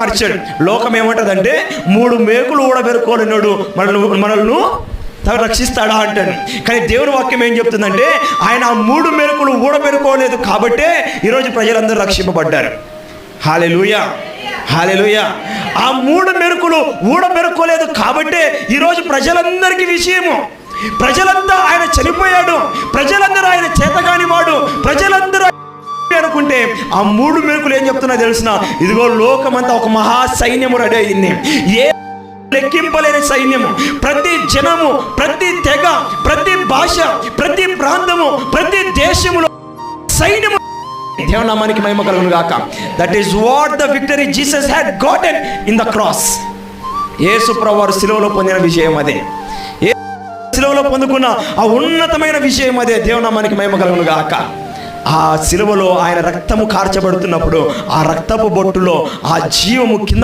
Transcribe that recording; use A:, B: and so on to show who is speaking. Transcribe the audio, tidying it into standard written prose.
A: మార్చాడు. లోకం ఏమంటదంటే 3 మేకులు ఊడబెరుకోలేనోడు మనల్ని రక్షిస్తాడా అంటాడు. కానీ దేవుని వాక్యం ఏం చెప్తుందంటే ఆయన ఆ 3 మేకులు ఊడబెరుకోలేదు కాబట్టే ఈరోజు ప్రజలందరూ రక్షింపబడ్డారు. హల్లెలూయా, హల్లెలూయా. ఆ 3 మెరుకులు ఊడబెరుకోలేదు కాబట్టే ఈరోజు ప్రజలందరికీ విషయము, ప్రజలంతా ఆయన చనిపోయాడు, ప్రజలందరూ ఆయన చేతగాని వాడు, ప్రజలందరూ అనుకుంటే ఆ 3 మెరుకులు ఏం చెప్తున్నా తెలిసిన, ఇదిగో లోకమంతా ఒక మహా సైన్యము రెడీ అయింది. ఏ లెక్కింపలేని సైన్యము, ప్రతి జనము, ప్రతి తెగ, ప్రతి భాష, ప్రతి ప్రాంతము, ప్రతి దేశములో సైన్యము. దేవుని నామానికి మహిమ కలుగును గాక. That is what the victory Jesus had gotten in the cross. యేసు ప్రభువు వారు శిలువలో పొందిన విజయం అదే, శిలువలో పొందుకున్న ఆ ఉన్నతమైన విషయం అదే. దేవుని నామానికి మహిమ కలుగును గాక. ఆ శిలువలో ఆయన రక్తము కార్చబడుతున్నప్పుడు ఆ రక్తపు బొట్టులో ఆ జీవము కింద